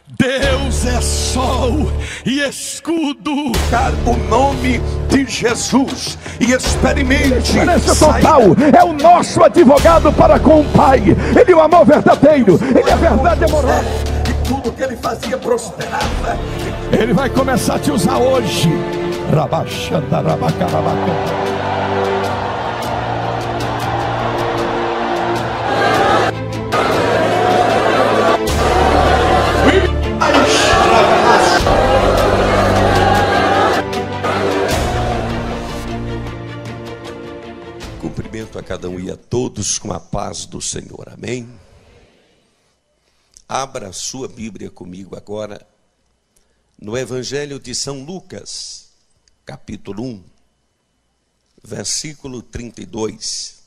Deus é sol e escudo. O nome de Jesus e experimente. Diferença total, é o nosso advogado para com o Pai. Ele é o amor verdadeiro, ele é a verdade amorosa. E tudo que ele fazia prosperava. Ele vai começar a te usar hoje. Rabaxanda, rabacarabaca. Cumprimento a cada um e a todos com a paz do Senhor, amém? Abra a sua Bíblia comigo agora no Evangelho de São Lucas, capítulo 1, versículo 32.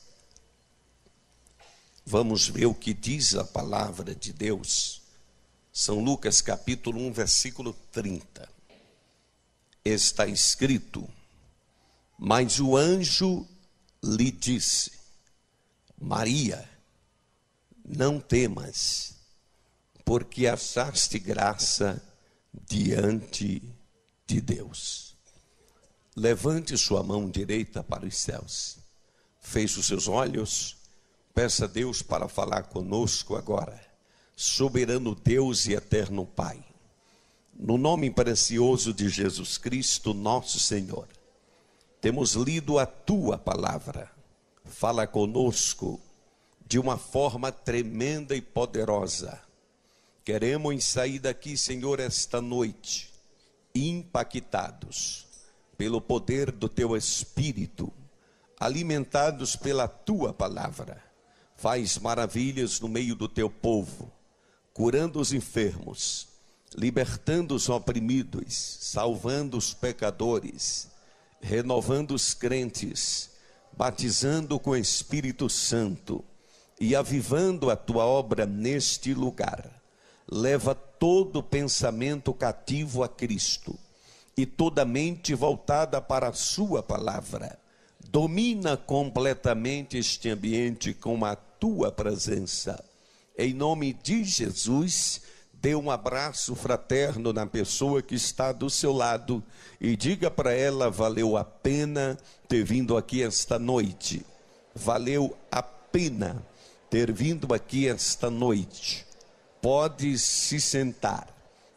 Vamos ver o que diz a palavra de Deus. São Lucas, capítulo 1, versículo 30. Está escrito: mas o anjo lhe disse: Maria, não temas, porque achaste graça diante de Deus. Levante sua mão direita para os céus, feche os seus olhos, peça a Deus para falar conosco agora. Soberano Deus e eterno Pai, no nome precioso de Jesus Cristo, nosso Senhor, temos lido a tua palavra. Fala conosco de uma forma tremenda e poderosa. Queremos sair daqui, Senhor, esta noite, impactados pelo poder do teu Espírito, alimentados pela tua palavra. Faz maravilhas no meio do teu povo, curando os enfermos, libertando os oprimidos, salvando os pecadores, renovando os crentes, batizando com o Espírito Santo e avivando a tua obra neste lugar. Leva todo pensamento cativo a Cristo e toda mente voltada para a sua palavra. Domina completamente este ambiente com a tua presença. Em nome de Jesus, dê um abraço fraterno na pessoa que está do seu lado e diga para ela: valeu a pena ter vindo aqui esta noite. Valeu a pena ter vindo aqui esta noite. Pode se sentar,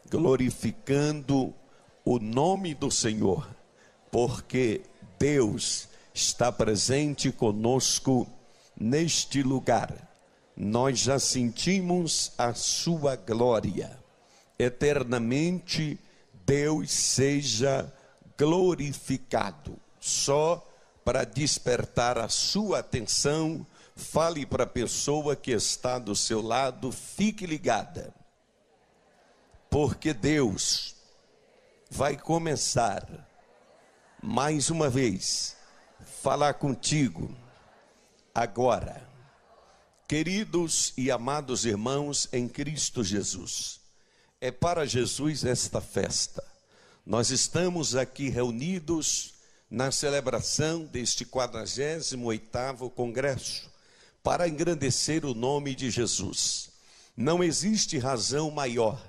glorificando o nome do Senhor, porque Deus está presente conosco neste lugar. Nós já sentimos a sua glória. Eternamente Deus seja glorificado. Só para despertar a sua atenção, fale para a pessoa que está do seu lado: fique ligada, porque Deus vai começar mais uma vez falar contigo agora. Queridos e amados irmãos em Cristo Jesus, é para Jesus esta festa. Nós estamos aqui reunidos na celebração deste 48º Congresso para engrandecer o nome de Jesus. Não existe razão maior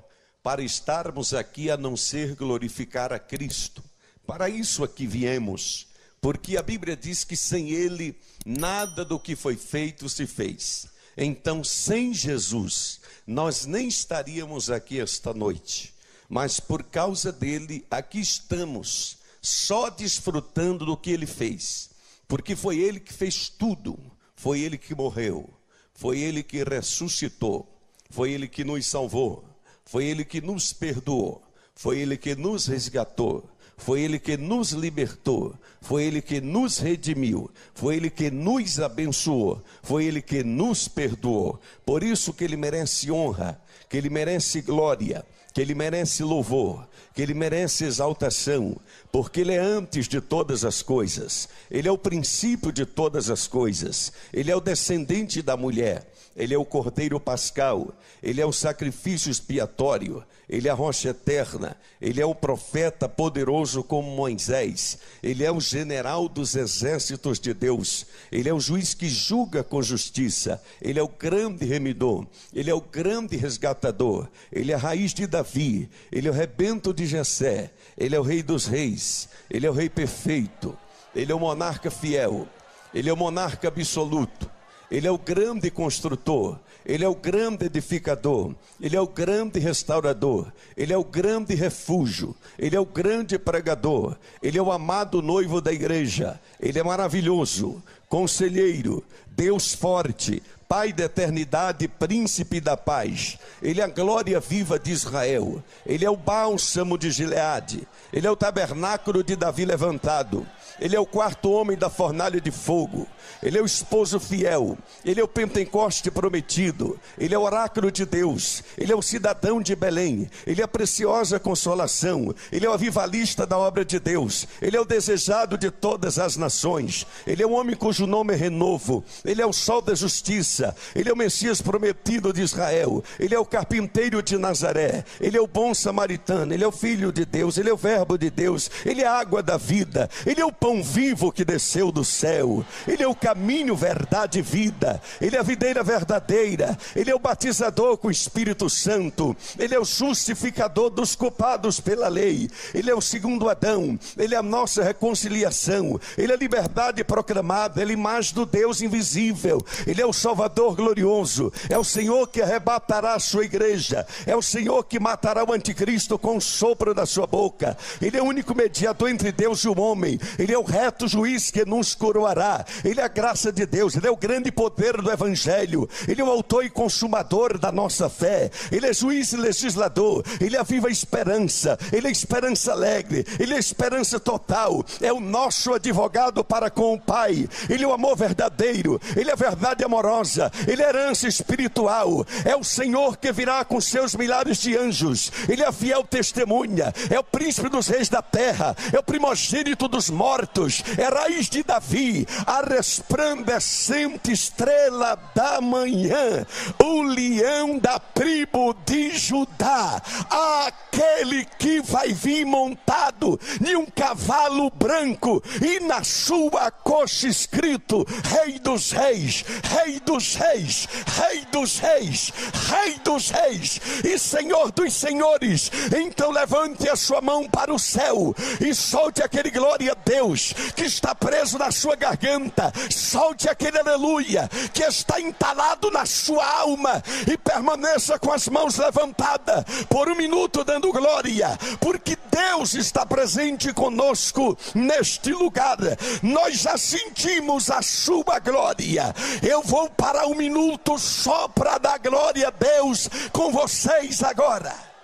para estarmos aqui a não ser glorificar a Cristo. Para isso aqui viemos, porque a Bíblia diz que sem Ele nada do que foi feito se fez. Então, sem Jesus, nós nem estaríamos aqui esta noite. Mas por causa dele, aqui estamos, só desfrutando do que ele fez. Porque foi ele que fez tudo. Foi ele que morreu. Foi ele que ressuscitou. Foi ele que nos salvou. Foi ele que nos perdoou. Foi ele que nos resgatou. Foi ele que nos libertou, foi ele que nos redimiu, foi ele que nos abençoou, foi ele que nos perdoou. Por isso que ele merece honra, que ele merece glória, que ele merece louvor, que ele merece exaltação, porque ele é antes de todas as coisas, ele é o princípio de todas as coisas, ele é o descendente da mulher, ele é o cordeiro pascal, ele é o sacrifício expiatório, ele é a rocha eterna, ele é o profeta poderoso como Moisés, ele é o general dos exércitos de Deus, ele é o juiz que julga com justiça, ele é o grande remidor, ele é o grande resgatador, resgatador, Ele é a raiz de Davi, Ele é o rebento de Jessé, Ele é o rei dos reis, Ele é o rei perfeito, Ele é o monarca fiel, Ele é o monarca absoluto, Ele é o grande construtor, Ele é o grande edificador, Ele é o grande restaurador, Ele é o grande refúgio, Ele é o grande pregador, Ele é o amado noivo da igreja, Ele é maravilhoso, conselheiro, Deus forte, Pai da eternidade, príncipe da paz. Ele é a glória viva de Israel, Ele é o bálsamo de Gileade, Ele é o tabernáculo de Davi levantado, Ele é o quarto homem da fornalha de fogo, Ele é o esposo fiel, Ele é o Pentecoste prometido, Ele é o oráculo de Deus, Ele é o cidadão de Belém, Ele é a preciosa consolação, Ele é o avivalista da obra de Deus, Ele é o desejado de todas as nações, Ele é o homem cujo nome é renovo, Ele é o sol da justiça, Ele é o Messias prometido de Israel, Ele é o carpinteiro de Nazaré, Ele é o bom samaritano, Ele é o Filho de Deus, Ele é o verbo de Deus, Ele é a água da vida, Ele é o pão vivo que desceu do céu, Ele é o caminho, verdade e vida, Ele é a videira verdadeira, Ele é o batizador com o Espírito Santo, Ele é o justificador dos culpados pela lei, Ele é o segundo Adão, Ele é a nossa reconciliação, Ele é a liberdade proclamada, Ele é a imagem do Deus invisível, Ele é o Salvador glorioso, é o Senhor que arrebatará a sua igreja, é o Senhor que matará o anticristo com o sopro da sua boca, Ele é o único mediador entre Deus e o homem, Ele é o reto juiz que nos coroará, Ele é a graça de Deus, Ele é o grande poder do evangelho, Ele é o autor e consumador da nossa fé, Ele é juiz e legislador, Ele é a viva esperança, Ele é a esperança alegre, Ele é a esperança total, é o nosso advogado para com o Pai, Ele é o amor verdadeiro, Ele é a verdade amorosa, Ele é a herança espiritual, é o Senhor que virá com seus milhares de anjos, Ele é a fiel testemunha, é o príncipe dos reis da terra, é o primogênito dos mortos, é a raiz de Davi, a resplandecente estrela da manhã, o leão da tribo de Judá, aquele que vai vir montado em um cavalo branco e na sua coxa escrito Rei dos Reis, Rei dos Reis, Rei dos Reis, Rei dos Reis e Senhor dos Senhores. Então levante a sua mão para o céu e solte aquele glória a Deus que está preso na sua garganta, solte aquele aleluia que está entalado na sua alma e permaneça com as mãos levantadas por um minuto dando glória, porque Deus está presente conosco neste lugar, nós já sentimos a sua glória. Eu vou parar um minuto só para dar glória a Deus com vocês agora.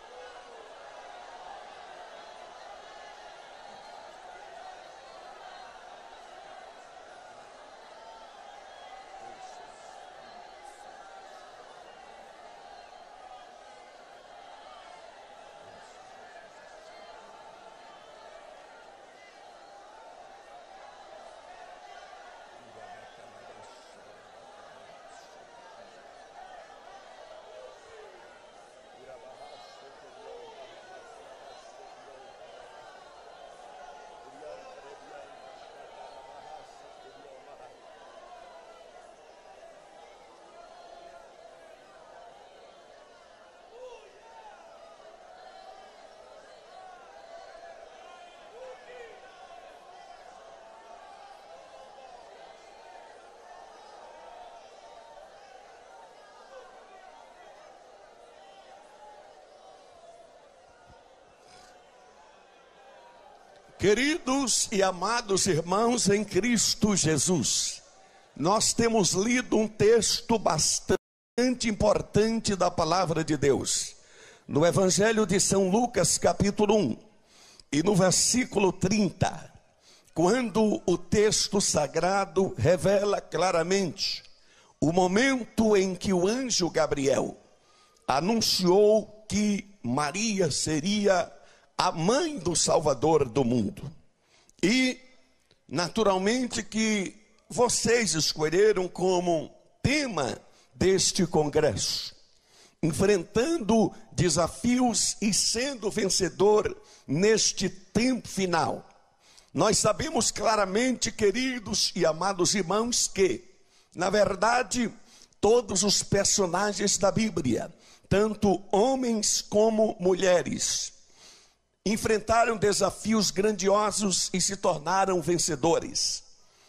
Queridos e amados irmãos em Cristo Jesus, nós temos lido um texto bastante importante da palavra de Deus, no Evangelho de São Lucas, capítulo 1, e no versículo 30, quando o texto sagrado revela claramente o momento em que o anjo Gabriel anunciou que Maria seria a mãe do Salvador do mundo. E, naturalmente, que vocês escolheram como tema deste congresso, enfrentando desafios e sendo vencedor neste tempo final. Nós sabemos claramente, queridos e amados irmãos, que, na verdade, todos os personagens da Bíblia tanto homens como mulheres enfrentaram desafios grandiosos e se tornaram vencedores.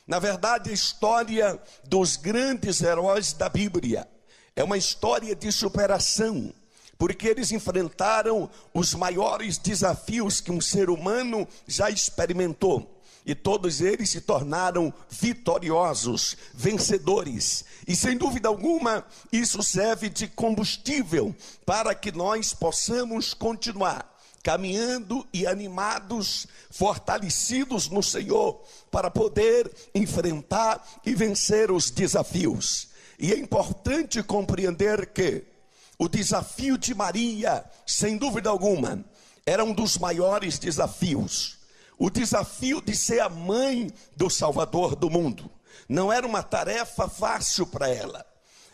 Na verdade, a história dos grandes heróis da Bíblia é uma história de superação, porque eles enfrentaram os maiores desafios que um ser humano já experimentou. E todos eles se tornaram vitoriosos, vencedores. E sem dúvida alguma, isso serve de combustível para que nós possamos continuar caminhando e animados, fortalecidos no Senhor, para poder enfrentar e vencer os desafios. E é importante compreender que o desafio de Maria, sem dúvida alguma, era um dos maiores desafios. O desafio de ser a mãe do Salvador do mundo. Não era uma tarefa fácil para ela.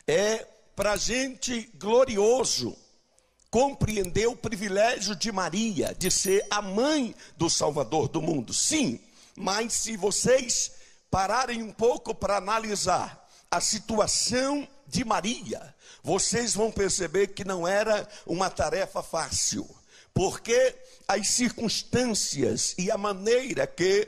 É para a gente glorioso compreender o privilégio de Maria de ser a mãe do Salvador do mundo. Sim, mas se vocês pararem um pouco para analisar a situação de Maria, vocês vão perceber que não era uma tarefa fácil, porque as circunstâncias e a maneira que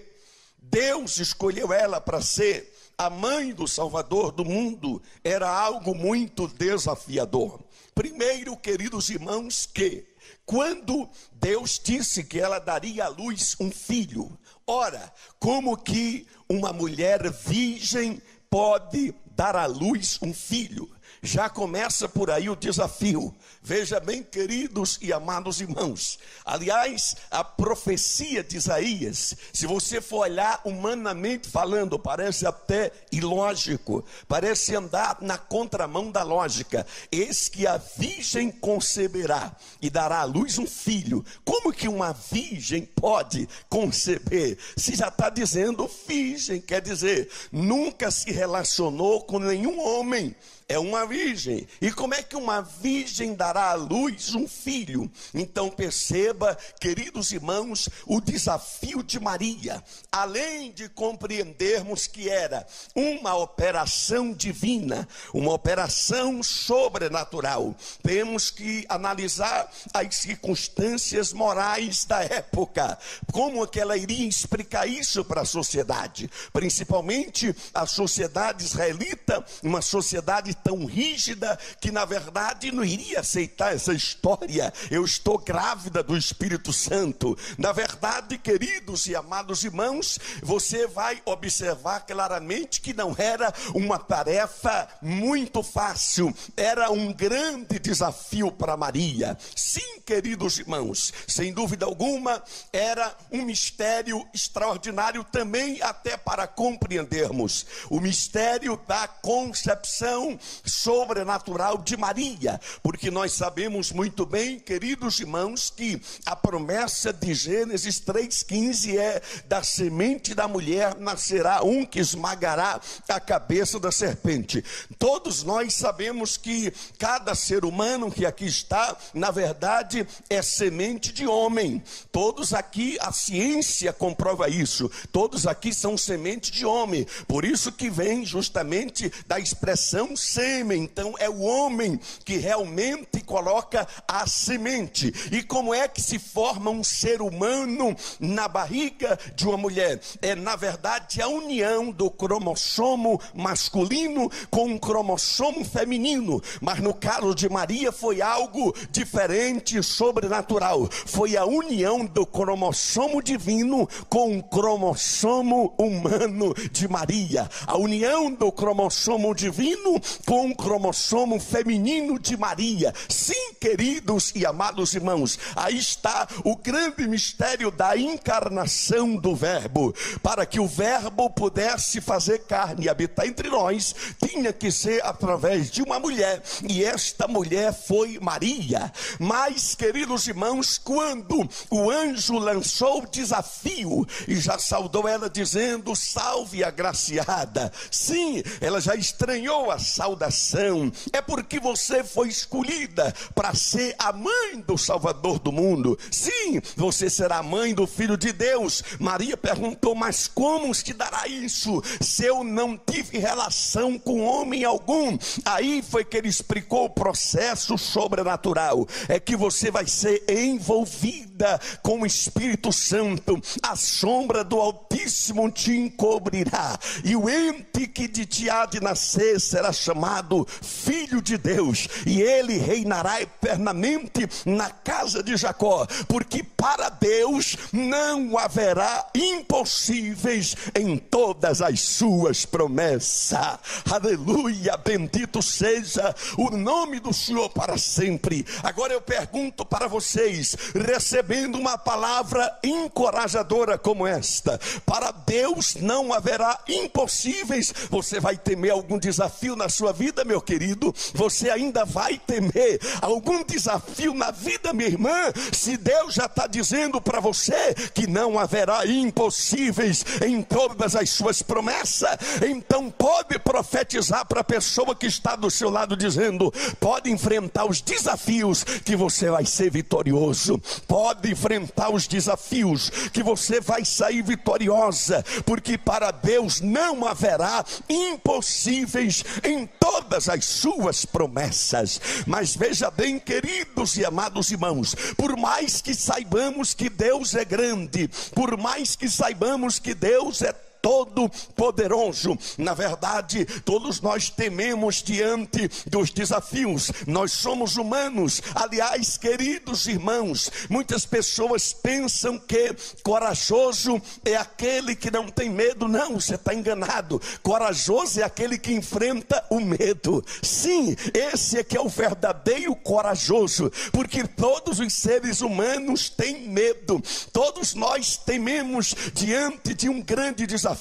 Deus escolheu ela para ser a mãe do Salvador do mundo era algo muito desafiador. Primeiro, queridos irmãos, que quando Deus disse que ela daria à luz um filho, ora, como que uma mulher virgem pode dar à luz um filho? Já começa por aí o desafio. Veja bem, queridos e amados irmãos, aliás, a profecia de Isaías, se você for olhar humanamente falando, parece até ilógico, parece andar na contramão da lógica. Eis que a virgem conceberá e dará à luz um filho. Como que uma virgem pode conceber? Se já está dizendo virgem, quer dizer, nunca se relacionou com nenhum homem. É uma virgem. E como é que uma virgem dará à luz um filho? Então perceba, queridos irmãos, o desafio de Maria. Além de compreendermos que era uma operação divina, uma operação sobrenatural, temos que analisar as circunstâncias morais da época. Como é que ela iria explicar isso para a sociedade? Principalmente a sociedade israelita, uma sociedade tão rígida que na verdade não iria aceitar essa história. Eu estou grávida do Espírito Santo. Na verdade, queridos e amados irmãos, você vai observar claramente que não era uma tarefa muito fácil, era um grande desafio para Maria. Sim, queridos irmãos, sem dúvida alguma, era um mistério extraordinário também, até para compreendermos o mistério da concepção sobrenatural de Maria, porque nós sabemos muito bem, queridos irmãos, que a promessa de Gênesis 3,15 é: da semente da mulher nascerá um que esmagará a cabeça da serpente. Todos nós sabemos que cada ser humano que aqui está, na verdade, é semente de homem. Todos aqui, a ciência comprova isso, todos aqui são semente de homem, por isso que vem justamente da expressão sêmen. Então é o homem que realmente coloca a semente. E como é que se forma um ser humano na barriga de uma mulher? É na verdade a união do cromossomo masculino com um cromossomo feminino. Mas no caso de Maria foi algo diferente, sobrenatural. Foi a união do cromossomo divino com o cromossomo humano de Maria. A união do cromossomo divino com o cromossomo feminino de Maria. Sim, queridos e amados irmãos, aí está o grande mistério da encarnação do Verbo. Para que o Verbo pudesse fazer carne e habitar entre nós, tinha que ser através de uma mulher, e esta mulher foi Maria. Mas, queridos irmãos, quando o anjo lançou o desafio e já saudou ela dizendo: salve agraciada, sim, ela já estranhou a saudação salvação, é porque você foi escolhida para ser a mãe do Salvador do mundo. Sim, você será a mãe do Filho de Deus. Maria perguntou: mas como se dará isso, se eu não tive relação com homem algum? Aí foi que ele explicou o processo sobrenatural. É que você vai ser envolvida com o Espírito Santo, a sombra do Altíssimo te encobrirá, e o ente que de ti há de nascer será chamado Filho de Deus, e ele reinará eternamente na casa de Jacó, porque para Deus não haverá impossíveis em todas as suas promessas. Aleluia, bendito seja o nome do Senhor para sempre. Agora eu pergunto para vocês, recebendo uma palavra encorajadora como esta: para Deus não haverá impossíveis. Você vai temer algum desafio na sua vida, meu querido? Você ainda vai temer algum desafio na vida, minha irmã? Se Deus já está dizendo para você que não haverá impossíveis em todas as suas promessas, então pode profetizar para a pessoa que está do seu lado, dizendo: pode enfrentar os desafios que você vai ser vitorioso. Pode enfrentar os desafios que você vai sair vitoriosa, porque para Deus não haverá impossíveis em todas as suas promessas. Mas veja bem, queridos e amados irmãos, por mais que saibamos que Deus é grande, por mais que saibamos que Deus é todo poderoso, na verdade todos nós tememos diante dos desafios. Nós somos humanos. Aliás, queridos irmãos, muitas pessoas pensam que corajoso é aquele que não tem medo. Não, você está enganado. Corajoso é aquele que enfrenta o medo. Sim, esse é que é o verdadeiro corajoso, porque todos os seres humanos têm medo. Todos nós tememos diante de um grande desafio.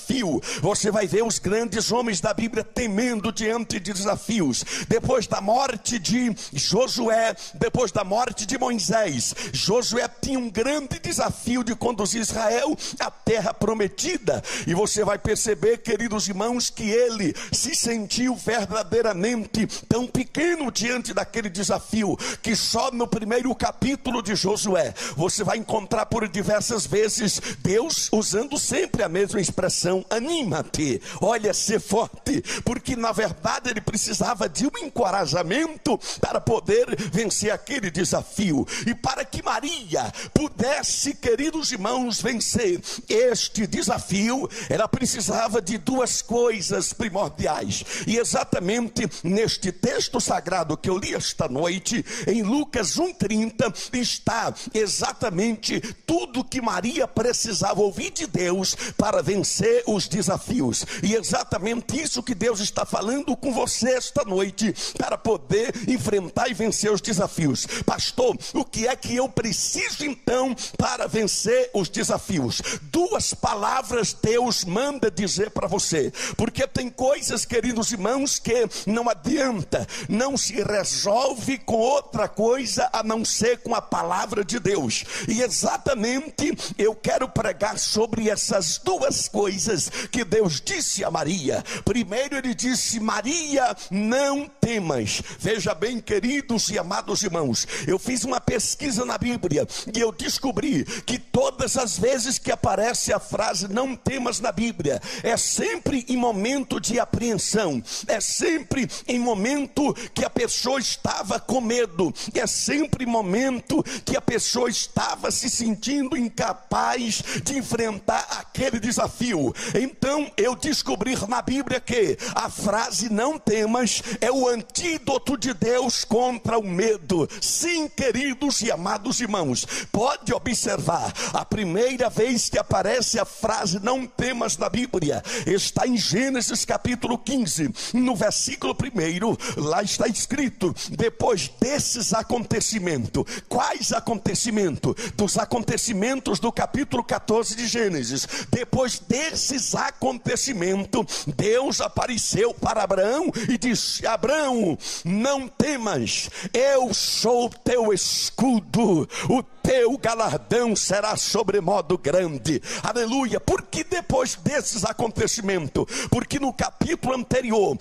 Você vai ver os grandes homens da Bíblia temendo diante de desafios. Depois da morte de Josué, depois da morte de Moisés, Josué tinha um grande desafio de conduzir Israel à terra prometida. E você vai perceber, queridos irmãos, que ele se sentiu verdadeiramente tão pequeno diante daquele desafio, que só no primeiro capítulo de Josué você vai encontrar por diversas vezes Deus usando sempre a mesma expressão: anima-te, olha, ser forte, porque na verdade ele precisava de um encorajamento para poder vencer aquele desafio. E para que Maria pudesse, queridos irmãos, vencer este desafio, ela precisava de duas coisas primordiais. E exatamente neste texto sagrado que eu li esta noite, em Lucas 1:30, está exatamente tudo que Maria precisava ouvir de Deus para vencer os desafios. E exatamente isso que Deus está falando com você esta noite, para poder enfrentar e vencer os desafios. Pastor, o que é que eu preciso então para vencer os desafios? Duas palavras Deus manda dizer para você, porque tem coisas, queridos irmãos, que não adianta, não se resolve com outra coisa a não ser com a palavra de Deus. E exatamente eu quero pregar sobre essas duas coisas que Deus disse a Maria. Primeiro ele disse: Maria, não temas. Veja bem, queridos e amados irmãos, eu fiz uma pesquisa na Bíblia e eu descobri que todas as vezes que aparece a frase não temas na Bíblia, é sempre em momento de apreensão, é sempre em momento que a pessoa estava com medo, é sempre em momento que a pessoa estava se sentindo incapaz de enfrentar aquele desafio. Então eu descobri na Bíblia que a frase não temas é o antídoto de Deus contra o medo. Sim, queridos e amados irmãos, pode observar, a primeira vez que aparece a frase não temas na Bíblia está em Gênesis capítulo 15, no versículo 1, lá está escrito: depois desses acontecimentos. Quais acontecimentos? Dos acontecimentos do capítulo 14 de Gênesis. Depois desses acontecimentos, Deus apareceu para Abraão e disse: Abraão, Abraão, não temas, eu sou teu escudo, o teu galardão será sobremodo grande. Aleluia. Porque depois desses acontecimentos, porque no capítulo anterior,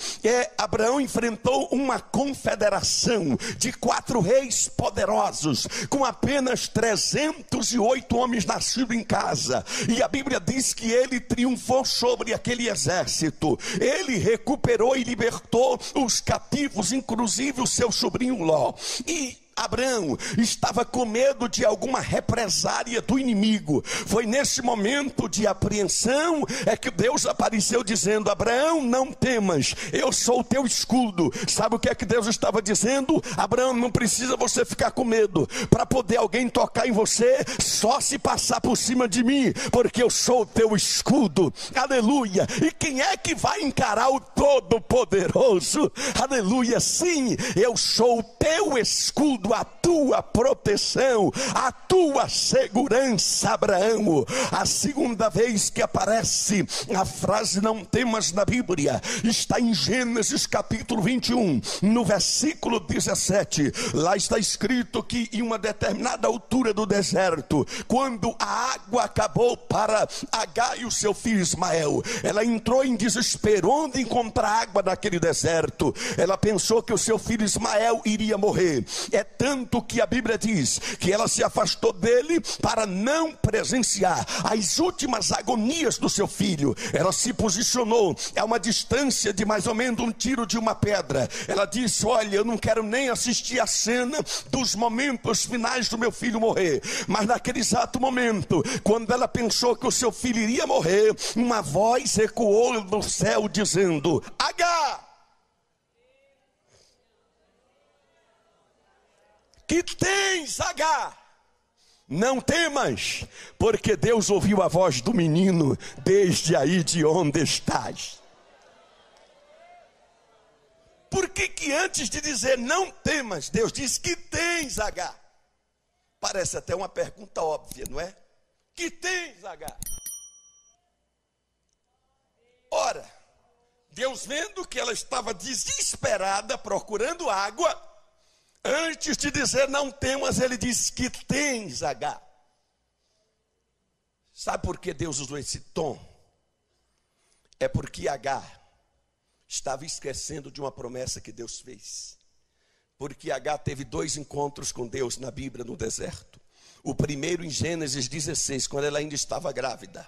Abraão enfrentou uma confederação de 4 reis poderosos, com apenas 308 homens nascidos em casa, e a Bíblia diz que ele triunfou sobre aquele exército. Ele recuperou e libertou os cativos, inclusive o seu sobrinho Ló. E Abraão estava com medo de alguma represária do inimigo. Foi nesse momento de apreensão que Deus apareceu dizendo: Abraão, não temas, eu sou o teu escudo. Sabe o que é que Deus estava dizendo? Abraão, não precisa você ficar com medo. Para poder alguém tocar em você, só se passar por cima de mim, porque eu sou o teu escudo. Aleluia. E quem é que vai encarar o Todo-Poderoso? Aleluia. Sim, eu sou o teu escudo, a tua proteção, a tua segurança, Abraão. A segunda vez que aparece a frase não temas na Bíblia está em Gênesis capítulo 21, no versículo 17. Lá está escrito que em uma determinada altura do deserto, quando a água acabou para Agar e o seu filho Ismael, ela entrou em desespero. Onde encontrar água naquele deserto? Ela pensou que o seu filho Ismael iria morrer. É tanto que a Bíblia diz que ela se afastou dele para não presenciar as últimas agonias do seu filho. Ela se posicionou a uma distância de mais ou menos um tiro de uma pedra. Ela disse: olha, eu não quero nem assistir a cena dos momentos finais do meu filho morrer. Mas naquele exato momento, quando ela pensou que o seu filho iria morrer, uma voz ecoou do céu dizendo: Agar, que tens, Agar? Não temas, porque Deus ouviu a voz do menino desde aí de onde estás. Por que antes de dizer não temas, Deus diz que tens, Agar? Parece até uma pergunta óbvia, não é? Que tens, Agar? Ora, Deus, vendo que ela estava desesperada procurando água, antes de dizer não temas, ele diz que tens, Agar. Sabe por que Deus usou esse tom? É porque Agar estava esquecendo de uma promessa que Deus fez. Porque Agar teve 2 encontros com Deus na Bíblia no deserto. O primeiro em Gênesis 16, quando ela ainda estava grávida.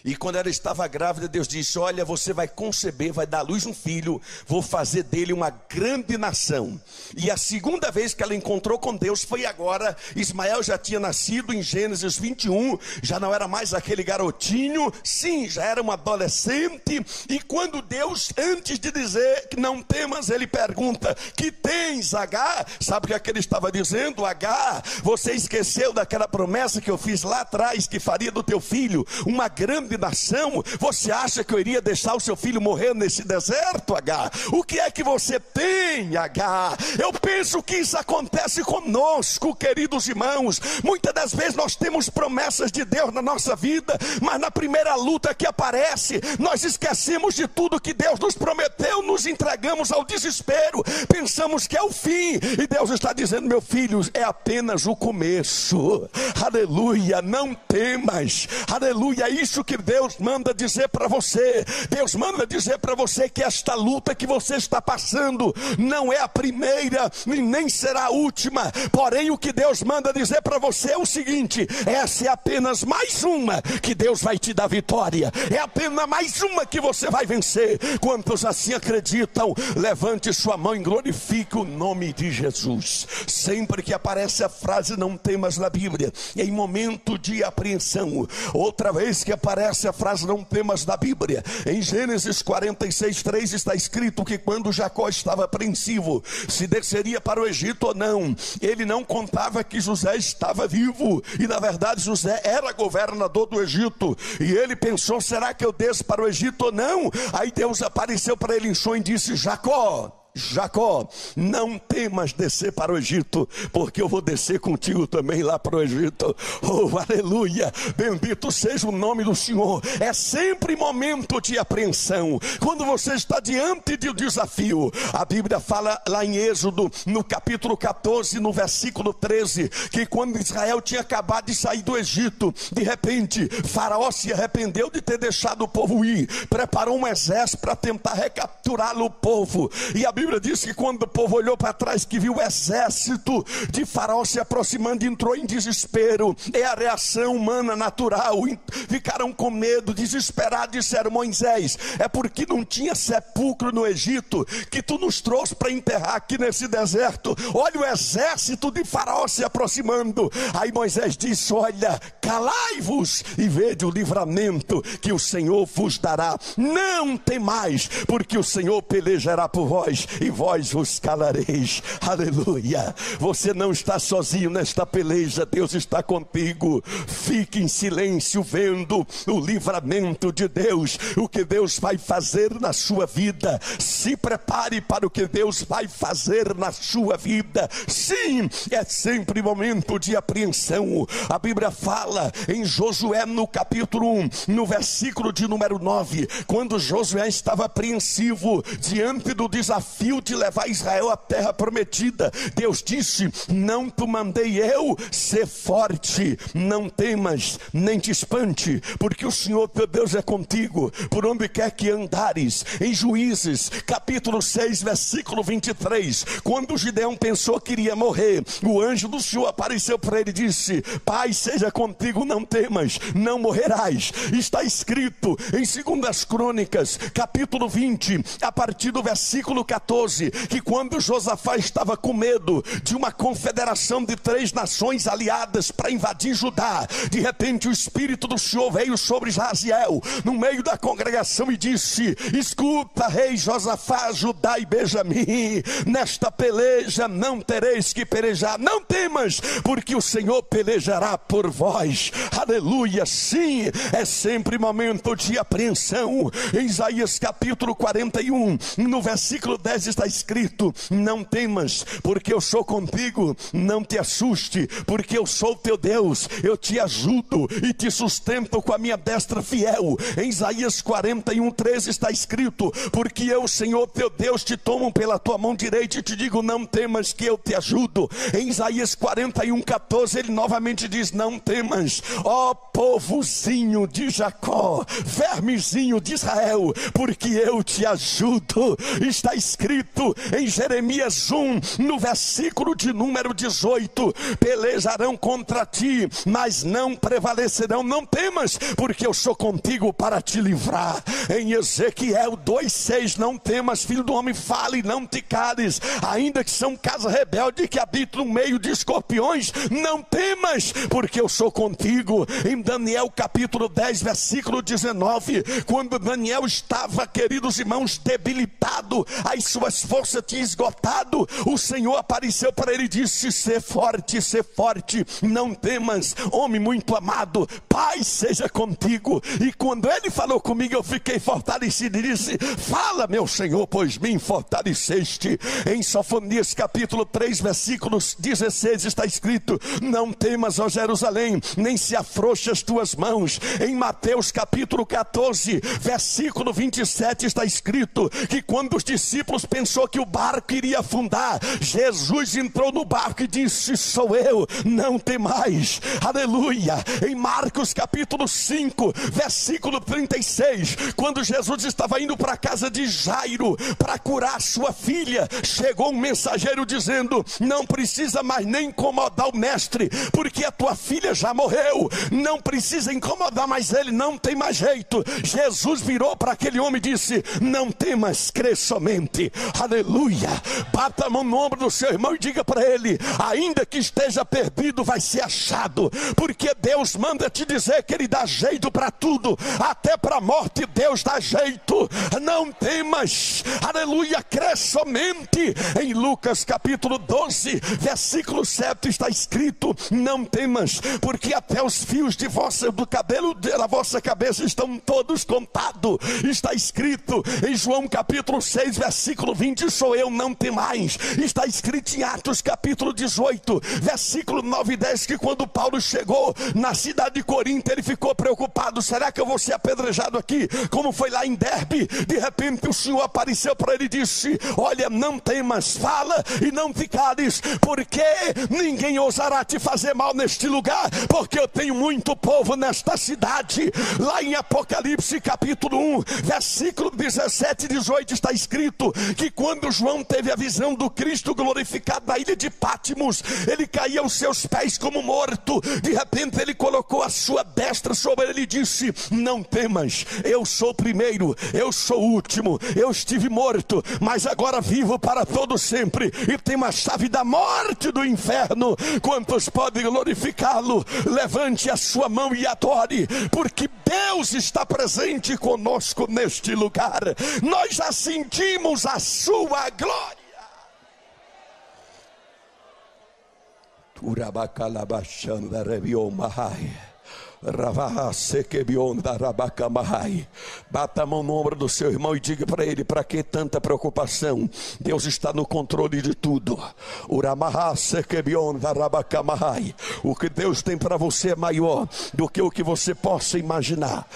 E quando ela estava grávida, Deus disse: olha, você vai conceber, vai dar à luz um filho, vou fazer dele uma grande nação. E a segunda vez que ela encontrou com Deus foi agora. Ismael já tinha nascido em Gênesis 21, já não era mais aquele garotinho, sim, já era um adolescente. E quando Deus, antes de dizer que não temas, ele pergunta: que tens, Agar? Sabe o que ele estava dizendo? Agar, você esqueceu daquela promessa que eu fiz lá atrás, que faria do teu filho uma grande nação? Você acha que eu iria deixar o seu filho morrer nesse deserto, Agar? O que é que você tem, Agar? Eu penso que isso acontece conosco, queridos irmãos. Muitas das vezes nós temos promessas de Deus na nossa vida, mas na primeira luta que aparece, nós esquecemos de tudo que Deus nos prometeu, nos entregamos ao desespero, pensamos que é o fim, e Deus está dizendo: meu filho, é apenas o começo. Aleluia, não temas. Aleluia, é isso que Deus manda dizer para você. Deus manda dizer para você que esta luta que você está passando não é a primeira e nem será a última. Porém, o que Deus manda dizer para você é o seguinte: essa é apenas mais uma que Deus vai te dar vitória. É apenas mais uma que você vai vencer. Quantos assim acreditam? Levante sua mão e glorifique o nome de Jesus. Sempre que aparece a frase não temas na Bíblia, em momento de apreensão. Outra vez que aparece a frase não temas na Bíblia, em Gênesis 46:3 está escrito que quando Jacó estava apreensivo se desceria para o Egito ou não, ele não contava que José estava vivo, e na verdade José era governador do Egito, e ele pensou: será que eu desço para o Egito ou não? Aí Deus apareceu para ele em sonho e disse: Jacó, Jacó, não temas descer para o Egito, porque eu vou descer contigo também lá para o Egito. Oh, aleluia, bendito seja o nome do Senhor. É sempre momento de apreensão, quando você está diante de um desafio. A Bíblia fala lá em Êxodo, no capítulo 14, no versículo 13, que quando Israel tinha acabado de sair do Egito, de repente Faraó se arrependeu de ter deixado o povo ir, preparou um exército para tentar recapturar o povo. E a Bíblia diz que quando o povo olhou para trás, que viu o exército de Faraó se aproximando, entrou em desespero. É a reação humana natural. Ficaram com medo, desesperados, disseram: Moisés, é porque não tinha sepulcro no Egito que tu nos trouxe para enterrar aqui nesse deserto. Olha o exército de Faraó se aproximando. Aí Moisés disse: olha, calai-vos e vede o livramento que o Senhor vos dará. Não temais, porque o Senhor pelejará por vós e vós vos calareis. Aleluia. Você não está sozinho nesta peleja, Deus está contigo. Fique em silêncio vendo o livramento de Deus, o que Deus vai fazer na sua vida. Se prepare para o que Deus vai fazer na sua vida. Sim, é sempre momento de apreensão. A Bíblia fala em Josué no capítulo 1, no versículo de número 9, quando Josué estava apreensivo diante do desafio de levar Israel à terra prometida. Deus disse: não te mandei eu ser forte, não temas, nem te espante, porque o Senhor teu Deus é contigo, por onde quer que andares. Em Juízes, capítulo 6, versículo 23, quando Gideão pensou que iria morrer, o anjo do Senhor apareceu para ele e disse: Pai seja contigo, não temas, não morrerás. Está escrito em 2 Crônicas, capítulo 20, a partir do versículo 14, que quando Josafá estava com medo de uma confederação de 3 nações aliadas para invadir Judá, de repente o Espírito do Senhor veio sobre Jaziel, no meio da congregação, e disse: escuta, rei Josafá, Judá e Benjamim, nesta peleja não tereis que pelejar, não temas, porque o Senhor pelejará por vós. Aleluia. Sim, é sempre momento de apreensão. Em Isaías capítulo 41, no versículo 10 está escrito: não temas, porque eu sou contigo, não te assuste, porque eu sou teu Deus, eu te ajudo e te sustento com a minha destra fiel. Em Isaías 41, 13 está escrito: porque eu, Senhor teu Deus, te tomo pela tua mão direita e te digo: não temas, que eu te ajudo. Em Isaías 41, 14 ele novamente diz: não temas, ó povozinho de Jacó, vermezinho de Israel, porque eu te ajudo. Está escrito em Jeremias 1, no versículo de número 18: pelejarão contra ti, mas não prevalecerão, não temas, porque eu sou contigo para te livrar. Em Ezequiel 2,6: não temas, filho do homem, fale, não te cales, ainda que são casa rebelde que habita no meio de escorpiões, não temas, porque eu sou contigo. Em Daniel capítulo 10, versículo 19, quando Daniel estava, queridos irmãos, debilitado, as suas forças tinham esgotado, o Senhor apareceu para ele e disse: ser forte, não temas, homem muito amado, Pai seja contigo. E quando ele falou comigo, eu fiquei fortalecido e disse: fala, meu Senhor, pois me fortaleceste. Em Sofonias capítulo 3, versículos 16 está escrito: não temas, ó Jerusalém, nem se afrouxe as tuas mãos. Em Mateus capítulo 14, versículo 27 está escrito que quando os discípulos pensou que o barco iria afundar, Jesus entrou no barco e disse: sou eu, não temais. Aleluia. Em Marcos capítulo 5, versículo 36, quando Jesus estava indo para a casa de Jairo para curar sua filha, chegou um mensageiro dizendo: não precisa mais nem incomodar o mestre, porque a tua filha já morreu, não precisa incomodar mais ele, não tem mais jeito. Jesus virou para aquele homem e disse: não temas, crê somente. Aleluia. Bata a mão no ombro do seu irmão e diga para ele: ainda que esteja perdido, vai ser achado, porque Deus manda te dizer que ele dá jeito para tudo, até para a morte Deus dá jeito. Não temas, aleluia, crê somente. Em Lucas capítulo 12, versículo 7 está escrito: não temas, porque até os fios do cabelo da vossa cabeça estão todos contados. Está escrito em João capítulo 6, versículo capítulo 20, sou eu, não temais. Está escrito em Atos capítulo 18, versículo 9 e 10, que quando Paulo chegou na cidade de Corinto, ele ficou preocupado: será que eu vou ser apedrejado aqui, como foi lá em Derbe? De repente o Senhor apareceu para ele e disse: olha, não temas, fala e não ficares, porque ninguém ousará te fazer mal neste lugar, porque eu tenho muito povo nesta cidade. Lá em Apocalipse capítulo 1, versículo 17 e 18, está escrito que quando João teve a visão do Cristo glorificado na ilha de Pátimos, ele caía aos seus pés como morto. De repente ele colocou a sua destra sobre ele e disse: não temas, eu sou o primeiro, eu sou o último, eu estive morto, mas agora vivo para todo sempre, e tenho a chave da morte e do inferno. Quantos podem glorificá-lo? Levante a sua mão e adore, porque Deus está presente conosco neste lugar. Nós já sentimos a sua glória. Turabacalabachanda rebiomahai. Bata a mão no ombro do seu irmão e diga para ele: para que tanta preocupação? Deus está no controle de tudo. O que Deus tem para você é maior do que o que você possa imaginar.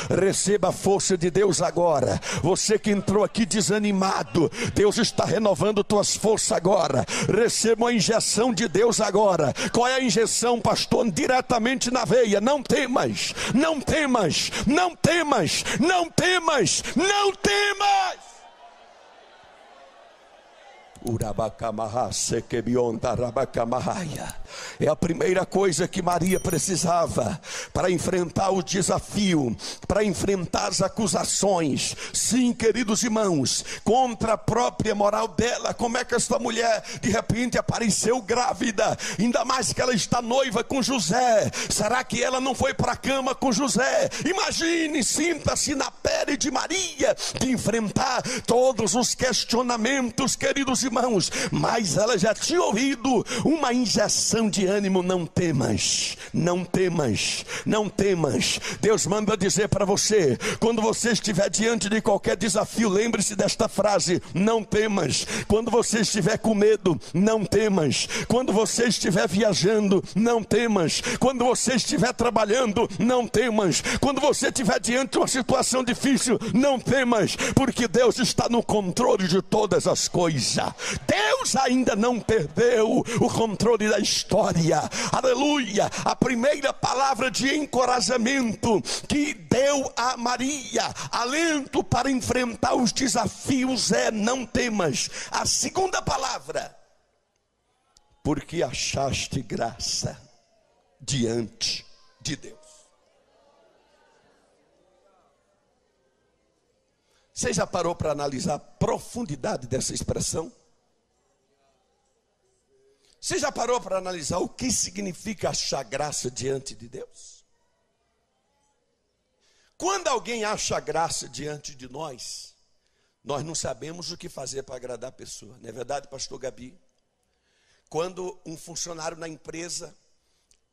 Receba a força de Deus agora. Você que entrou aqui desanimado, Deus está renovando tuas forças agora. Receba uma injeção de Deus agora. Qual é a injeção, pastor? Diretamente na veia. Não temas, não temas, não temas, não temas, não temas. É a primeira coisa que Maria precisava para enfrentar o desafio, para enfrentar as acusações. Sim, queridos irmãos, contra a própria moral dela. Como é que esta mulher de repente apareceu grávida, ainda mais que ela está noiva com José? Será que ela não foi para a cama com José? Imagine, sinta-se na pele de Maria, de enfrentar todos os questionamentos, queridos irmãos. Mas ela já tinha ouvido uma injeção de ânimo: não temas, não temas, não temas. Deus manda dizer para você, quando você estiver diante de qualquer desafio, lembre-se desta frase: não temas. Quando você estiver com medo, não temas. Quando você estiver viajando, não temas. Quando você estiver trabalhando, não temas. Quando você estiver diante de uma situação difícil, não temas, porque Deus está no controle de todas as coisas. Deus ainda não perdeu o controle da história. Aleluia. A primeira palavra de encorajamento que deu a Maria, alento para enfrentar os desafios, é: não temas. A segunda palavra: porque achaste graça diante de Deus. Você já parou para analisar a profundidade dessa expressão? Você já parou para analisar o que significa achar graça diante de Deus? Quando alguém acha graça diante de nós, nós não sabemos o que fazer para agradar a pessoa. Não é verdade, pastor Gabi? Quando um funcionário na empresa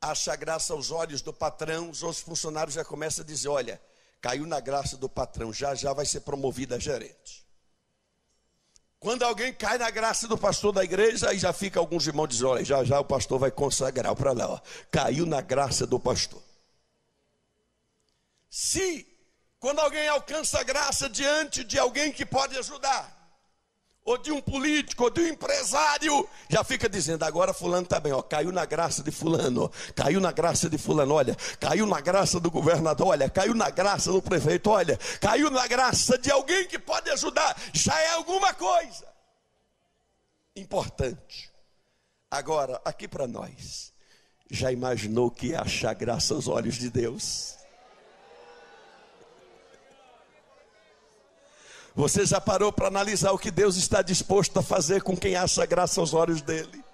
acha graça aos olhos do patrão, os outros funcionários já começam a dizer: olha, caiu na graça do patrão, já já vai ser promovido a gerente. Quando alguém cai na graça do pastor da igreja, aí já fica alguns irmãos dizendo: olha, já já o pastor vai consagrar para lá, ó, caiu na graça do pastor. Se quando alguém alcança a graça diante de alguém que pode ajudar, ou de um político, ou de um empresário, já fica dizendo: agora fulano está bem, ó, caiu na graça de fulano, ó, caiu na graça de fulano, olha, caiu na graça do governador, olha, caiu na graça do prefeito, olha, caiu na graça de alguém que pode ajudar, já é alguma coisa importante. Agora, aqui para nós, já imaginou o que é achar graça aos olhos de Deus? Você já parou para analisar o que Deus está disposto a fazer com quem acha graça aos olhos dele?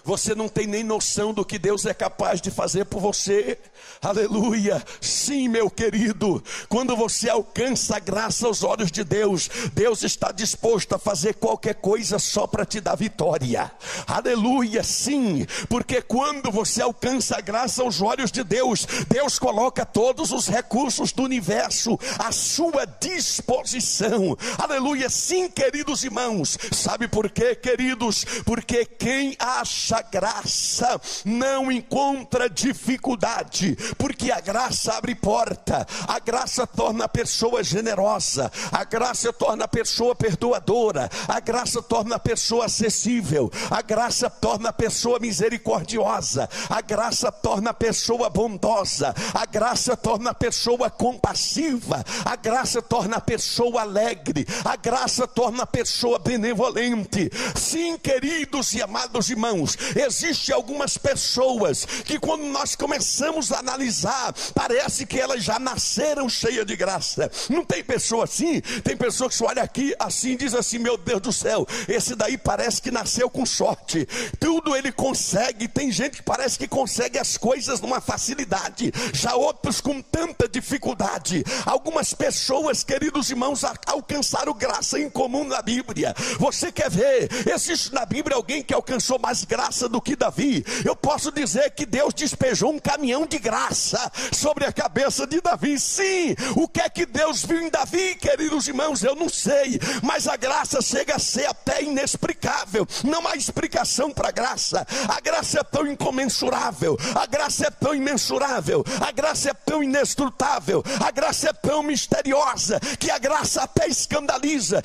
Você não tem nem noção do que Deus é capaz de fazer por você. Aleluia. Sim, meu querido, quando você alcança a graça aos olhos de Deus, Deus está disposto a fazer qualquer coisa só para te dar vitória. Aleluia, sim, porque quando você alcança a graça aos olhos de Deus, Deus coloca todos os recursos do universo à sua disposição. Aleluia, sim, queridos irmãos. Sabe por quê, queridos? Porque quem acha graça não encontra dificuldade, porque a graça abre porta, a graça torna a pessoa generosa, a graça torna a pessoa perdoadora, a graça torna a pessoa acessível, a graça torna a pessoa misericordiosa, a graça torna a pessoa bondosa, a graça torna a pessoa compassiva, a graça torna a pessoa alegre, a graça torna a pessoa benevolente. Sim, queridos e amados irmãos, existem algumas pessoas que quando nós começamos a analisar, parece que elas já nasceram cheias de graça. Não tem pessoa assim? Tem pessoa que se olha aqui assim e diz assim: meu Deus do céu, esse daí parece que nasceu com sorte, tudo ele consegue. Tem gente que parece que consegue as coisas numa facilidade, já outros com tanta dificuldade. Algumas pessoas, queridos irmãos, alcançaram graça em comum na Bíblia. Você quer ver? Existe na Bíblia alguém que alcançou mais graça do que Davi? Eu posso dizer que Deus despejou um caminhão de graça sobre a cabeça de Davi. Sim, o que é que Deus viu em Davi, queridos irmãos? Eu não sei, mas a graça chega a ser até inexplicável. Não há explicação para a graça. A graça é tão incomensurável, a graça é tão imensurável, a graça é tão inescrutável, a graça é tão misteriosa, que a graça até escandaliza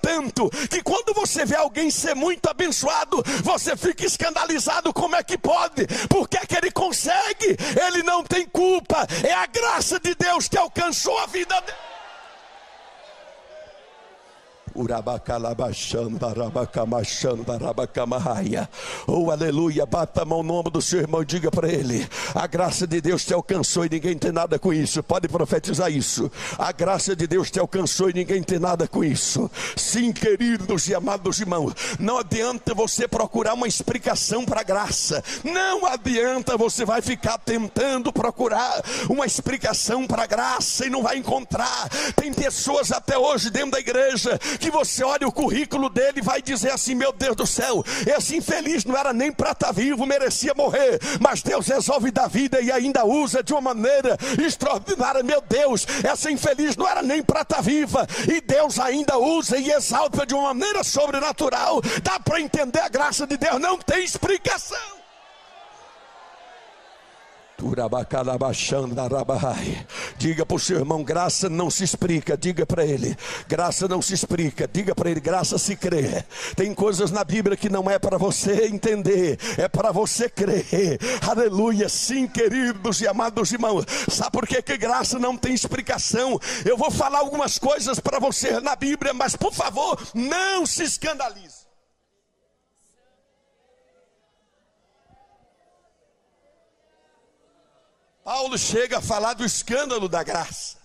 tanto, que quando você vê alguém ser muito abençoado, você fica escandalizado. Como é que pode? Por que é que ele consegue? Ele não tem culpa, é a graça de Deus que alcançou a vida dele. Oh, aleluia. Bata a mão no ombro do seu irmão e diga para ele: a graça de Deus te alcançou e ninguém tem nada com isso. Pode profetizar isso. A graça de Deus te alcançou e ninguém tem nada com isso. Sim, queridos e amados irmãos, não adianta você procurar uma explicação para a graça. Não adianta, você vai ficar tentando procurar uma explicação para a graça e não vai encontrar. Tem pessoas até hoje dentro da igreja que você olha o currículo dele e vai dizer assim: meu Deus do céu, esse infeliz não era nem para estar vivo, merecia morrer, mas Deus resolve dar vida e ainda usa de uma maneira extraordinária. Meu Deus, essa infeliz não era nem para estar viva e Deus ainda usa e exalta de uma maneira sobrenatural. Dá para entender a graça de Deus? Não tem explicação. Diga para o seu irmão: graça não se explica. Diga para ele: graça não se explica. Diga para ele: graça se crê. Tem coisas na Bíblia que não é para você entender, é para você crer. Aleluia. Sim, queridos e amados irmãos, sabe por que graça não tem explicação? Eu vou falar algumas coisas para você na Bíblia, mas por favor, não se escandalize. Paulo chega a falar do escândalo da graça,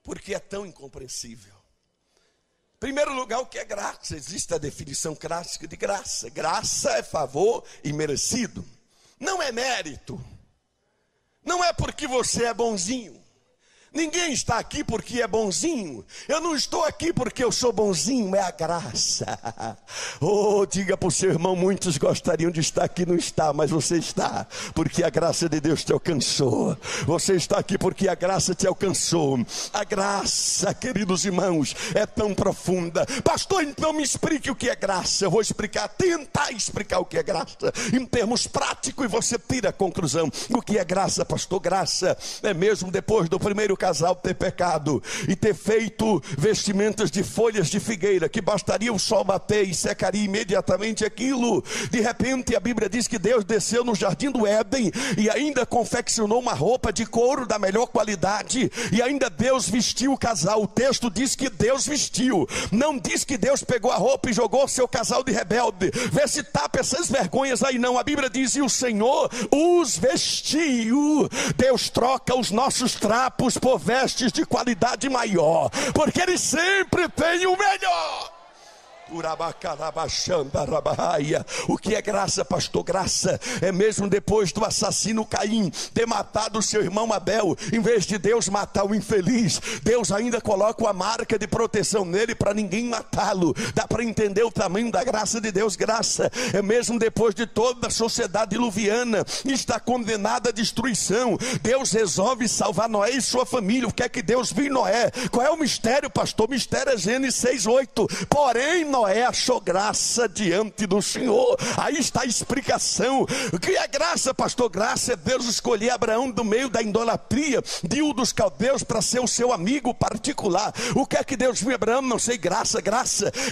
porque é tão incompreensível. Em primeiro lugar, o que é graça? Existe a definição clássica de graça. Graça é favor imerecido, não é mérito, não é porque você é bonzinho. Ninguém está aqui porque é bonzinho. Eu não estou aqui porque eu sou bonzinho, é a graça. Oh, diga para o seu irmão: muitos gostariam de estar aqui, não está, mas você está, porque a graça de Deus te alcançou. Você está aqui porque a graça te alcançou. A graça, queridos irmãos, é tão profunda. Pastor, então me explique o que é graça. Eu vou tentar explicar o que é graça em termos práticos, e você tira a conclusão. O que é graça, pastor? Graça é mesmo depois do primeiro casal ter pecado e ter feito vestimentas de folhas de figueira, que bastaria o sol bater e secaria imediatamente aquilo. De repente a Bíblia diz que Deus desceu no jardim do Éden e ainda confeccionou uma roupa de couro da melhor qualidade, e ainda Deus vestiu o casal. O texto diz que Deus vestiu, não diz que Deus pegou a roupa e jogou seu casal de rebelde. Vê se tapa essas vergonhas aí, não. A Bíblia diz: e o Senhor os vestiu. Deus troca os nossos trapos por vestes de qualidade maior, porque Ele sempre tem o melhor. O que é graça, pastor? Graça é mesmo depois do assassino Caim ter matado o seu irmão Abel, em vez de Deus matar o infeliz, Deus ainda coloca uma marca de proteção nele para ninguém matá-lo. Dá para entender o tamanho da graça de Deus. Graça é mesmo depois de toda a sociedade diluviana está condenada à destruição, Deus resolve salvar Noé e sua família. O que é que Deus viu em Noé? Qual é o mistério, pastor? O mistério é Gênesis 6:8. Porém Noé achou graça diante do Senhor. Aí está a explicação. O que é graça, pastor? Graça é Deus escolher Abraão do meio da idolatria de Ur dos Caldeus para ser o seu amigo particular. O que é que Deus viu em Abraão? Não sei. Graça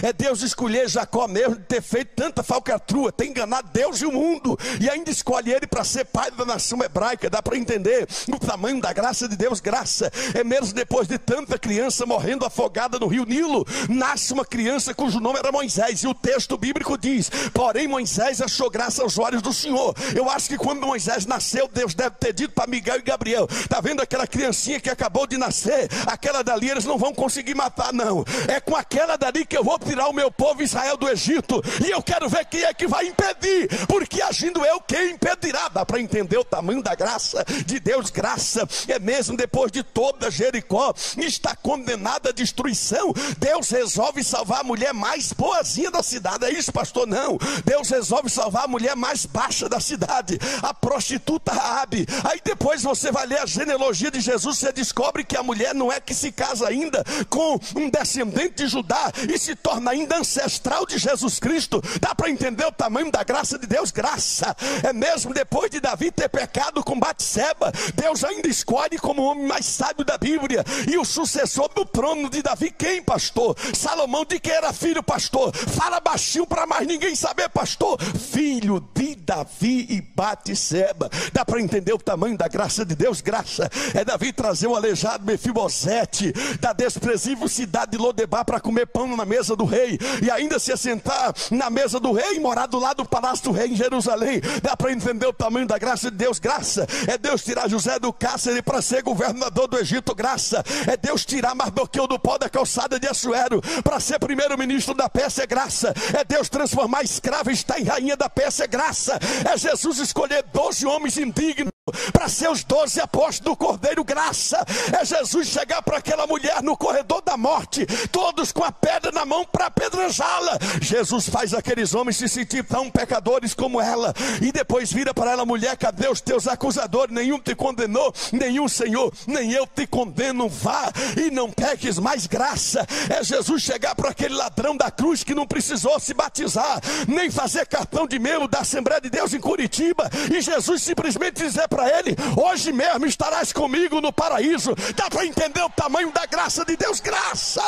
é Deus escolher Jacó mesmo de ter feito tanta falcatrua, ter enganado Deus e o mundo, e ainda escolhe ele para ser pai da nação hebraica. Dá para entender o tamanho da graça de Deus. Graça é mesmo depois de tanta criança morrendo afogada no rio Nilo, nasce uma criança cujo nome era Moisés, e o texto bíblico diz: porém Moisés achou graça aos olhos do Senhor. Eu acho que quando Moisés nasceu, Deus deve ter dito para Miguel e Gabriel: tá vendo aquela criancinha que acabou de nascer? Aquela dali eles não vão conseguir matar, não. É com aquela dali que eu vou tirar o meu povo Israel do Egito, e eu quero ver quem é que vai impedir, porque agindo eu, quem impedirá? Dá para entender o tamanho da graça de Deus. Graça é mesmo depois de toda Jericó está condenada à destruição, Deus resolve salvar a mulher mais boazinha da cidade. É isso, pastor? Não. Deus resolve salvar a mulher mais baixa da cidade, a prostituta Raabe. Aí depois você vai ler a genealogia de Jesus, você descobre que a mulher não é que se casa ainda com um descendente de Judá e se torna ainda ancestral de Jesus Cristo. Dá para entender o tamanho da graça de Deus? Graça é mesmo depois de Davi ter pecado com Batseba, Deus ainda escolhe como o homem mais sábio da Bíblia e o sucessor do trono de Davi. Quem, pastor? Salomão. De quem era filho, pastor? Fala baixinho para mais ninguém saber, pastor. Filho de Davi e Batseba. Dá para entender o tamanho da graça de Deus? Graça é Davi trazer o aleijado Mefibosete da desprezível cidade de Lodebar para comer pão na mesa do rei, e ainda se assentar na mesa do rei e morar do lado do palácio do rei em Jerusalém. Dá para entender o tamanho da graça de Deus? Graça é Deus tirar José do cárcere para ser governador do Egito. Graça é Deus tirar Mardoqueu do pó da calçada de Assuero para ser primeiro-ministro da Pérsia. Graça é Deus transformar escrava em rainha da Pérsia. Graça é Jesus escolher 12 homens indignos para ser os 12 apóstolos do Cordeiro. Graça é Jesus chegar para aquela mulher no corredor da morte, todos com a pedra na mão para apedrejá-la. Jesus faz aqueles homens se sentir tão pecadores como ela, e depois vira para ela: mulher, cadê os teus acusadores? Nenhum te condenou? Nenhum, Senhor. Nem eu te condeno. Vá e não peques mais. Graça é Jesus chegar para aquele ladrão da cruz que não precisou se batizar, nem fazer cartão de membro da Assembleia de Deus em Curitiba, e Jesus simplesmente dizer para ele: hoje mesmo estarás comigo no paraíso. Dá para entender o tamanho da graça de Deus? Graça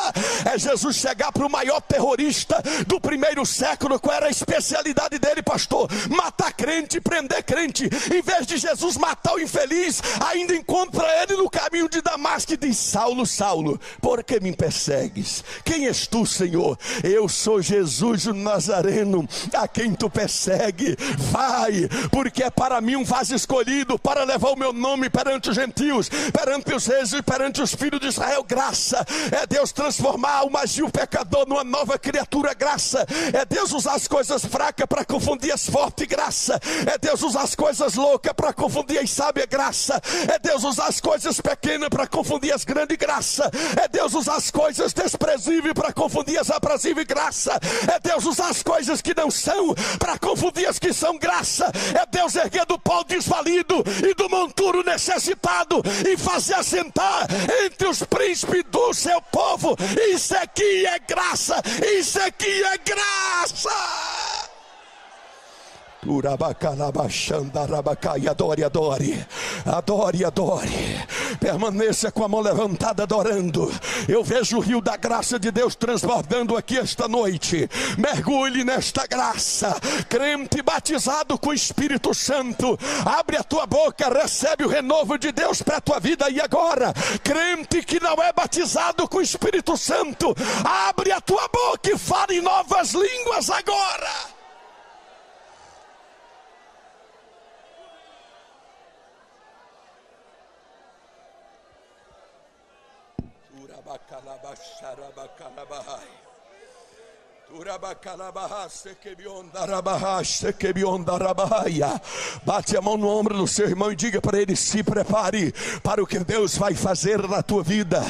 é Jesus chegar para o maior terrorista do primeiro século. Qual era a especialidade dele, pastor? Matar crente, prender crente. Em vez de Jesus matar o infeliz, ainda encontra ele no caminho de Damasco e diz: Saulo, Saulo, por que me persegues? Quem és tu, Senhor? Eu sou Jesus o Nazareno, a quem tu persegue. Vai, porque é para mim um vaso escolhido para levar o meu nome perante os gentios, perante os reis e perante os filhos de Israel. Graça é Deus transformar o mais vil pecador numa nova criatura. Graça é Deus usar as coisas fracas para confundir as fortes. Graça é Deus usar as coisas loucas para confundir as sábias. Graça é Deus usar as coisas pequenas para confundir as grandes. Graça é Deus usar as coisas desprezíveis para confundir as aprazíveis. Graça é Deus usar as coisas que não são para confundir as que são. Graça é Deus erguer do pau desvalido e do monturo necessitado e fazer assentar entre os príncipes do seu povo. Isso aqui é graça. Isso aqui é graça. Adore, adore, adore, adore. Permaneça com a mão levantada adorando. Eu vejo o rio da graça de Deus transbordando aqui esta noite. Mergulhe nesta graça. Crente batizado com o Espírito Santo, abre a tua boca, recebe o renovo de Deus para a tua vida. E agora, crente que não é batizado com o Espírito Santo, abre a tua boca e fala em novas línguas agora. Bate a mão no ombro do seu irmão e diga para ele: se prepare para o que Deus vai fazer na tua vida.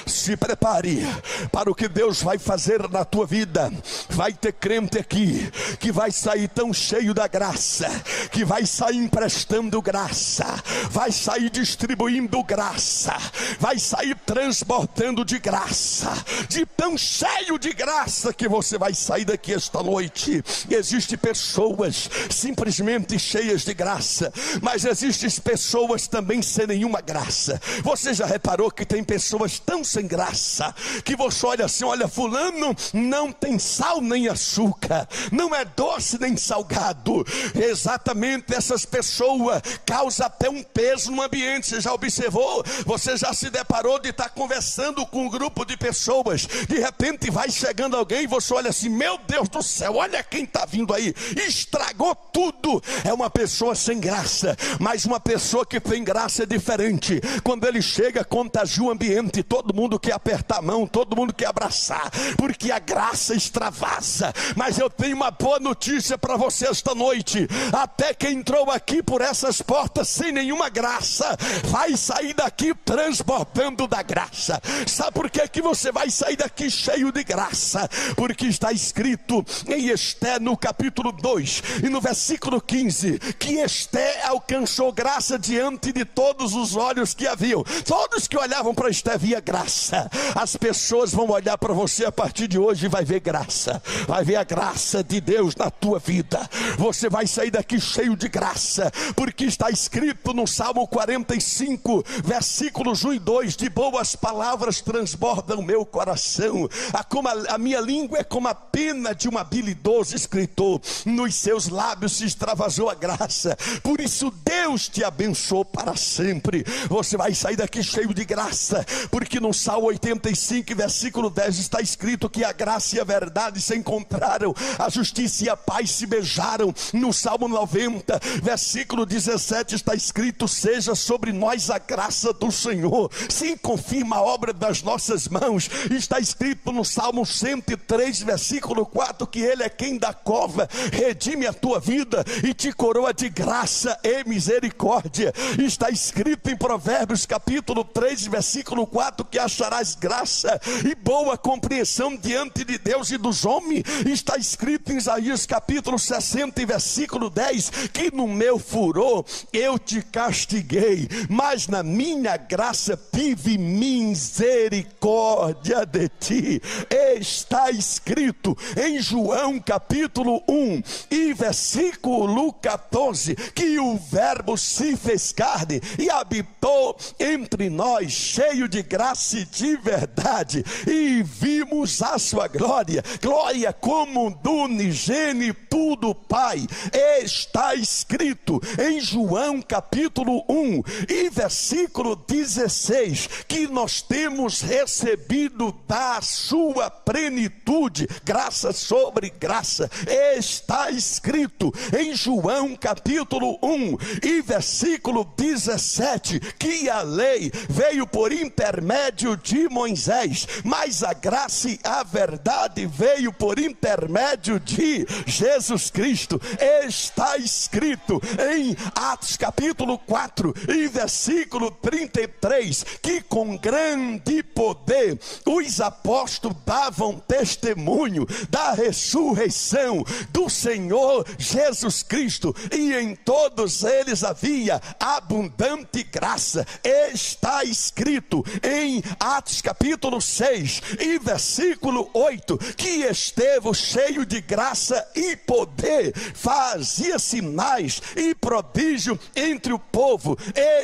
Se prepare para o que Deus vai fazer na tua vida. Vai ter crente aqui que vai sair tão cheio da graça, que vai sair emprestando graça, vai sair distribuindo graça, vai sair transbordando de graça, de tão cheio de graça que você vai sair daqui esta noite. Existem pessoas simplesmente cheias de graça, mas existem pessoas também sem nenhuma graça. Você já reparou que tem pessoas tão sem graça que você olha assim: olha, fulano não tem sal nem açúcar, não é doce nem salgado. Exatamente, essas pessoas causam até um peso no ambiente. Você já observou? Você já se deparou de estar conversando com um grupo de pessoas, de repente vai chegando alguém e você olha assim: meu Deus do céu, olha quem está vindo aí, estragou tudo. É uma pessoa sem graça, mas uma pessoa que tem graça é diferente. Quando ele chega, contagia o ambiente, todo mundo quer apertar a mão, todo mundo quer abraçar, porque a graça extravasa. Mas eu tenho uma boa notícia para você esta noite: até quem entrou aqui por essas portas sem nenhuma graça, vai sair daqui transbordando da graça. Sabe por que você vai sair daqui cheio de graça? Porque está escrito em Esté, no capítulo 2 e no versículo 15, que Esté alcançou graça diante de todos os olhos que haviam. Todos que olhavam para Esté via graça. As pessoas vão olhar para você a partir de hoje e vai ver graça, vai ver a graça de Deus na tua vida. Você vai sair daqui cheio de graça, porque está escrito no Salmo 45, versículos 1 e 2: de boas palavras transborda o meu coração, a minha língua é como a pena de um habilidoso escritor, nos seus lábios se extravasou a graça. Por isso Deus te abençoou para sempre. Você vai sair daqui cheio de graça, porque no Salmo 85, versículo 10 está escrito que a graça e a verdade se encontraram, a justiça e a paz se beijaram. No Salmo 90, versículo 17 está escrito: seja sobre nós a graça do Senhor, sim, confirma a obra das nossas mãos. Está escrito no Salmo 103, versículo 4, que Ele é quem da cova redime a tua vida e te coroa de graça e misericórdia. Está escrito em Provérbios capítulo 3, versículo 4, que acharás graça e boa compreensão diante de Deus e dos homens. Está escrito em Isaías capítulo 60, versículo 10, que no meu furor eu te castiguei, mas na minha graça tive misericórdia de ti. Está escrito em João capítulo 1 e versículo 14, que o verbo se fez carne e habitou entre nós, cheio de graça e de verdade, e vimos a sua glória, glória como do unigênito do Pai. Está escrito em João capítulo 1 e versículo 16, que nós temos recebido da sua plenitude, graça sobre graça. Está escrito em João capítulo 1 e versículo 17, que a lei veio por intermédio de Moisés, mas a graça e a verdade veio por intermédio de Jesus Cristo. Está escrito em Atos capítulo 4 e versículo 33, que com grande poder os apóstolos davam testemunho da ressurreição do Senhor Jesus Cristo, e em todos eles havia abundante graça. Está escrito em Atos capítulo 6 e versículo 8, que Estevão, cheio de graça e poder, fazia sinais e prodígio entre o povo.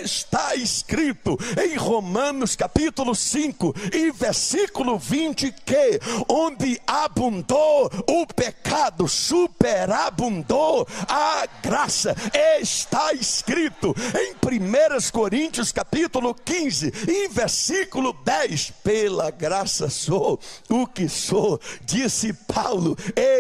Está escrito em Romanos capítulo 5 e versículo 20, que onde abundou o pecado, superabundou a graça. Está escrito em 1 Coríntios capítulo 15 e versículo 10, pela graça sou o que sou, disse Paulo.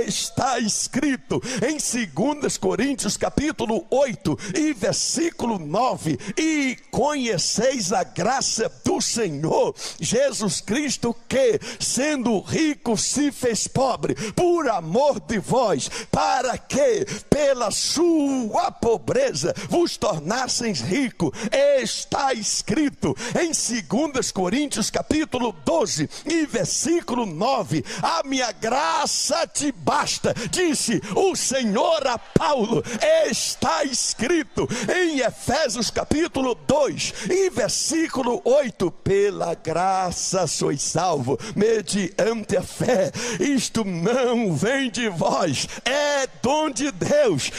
Está escrito em 2 Coríntios capítulo 8 e versículo 9, e conheceis a graça do Senhor Jesus Cristo, que sendo rico se fez fez pobre por amor de vós, para que pela sua pobreza vos tornasseis rico. Está escrito em 2 Coríntios capítulo 12 e versículo 9: a minha graça te basta, disse o Senhor a Paulo. Está escrito em Efésios capítulo 2 e versículo 8: pela graça sois salvo, mediante a fé. Isto não vem de vós, é dom de Deus.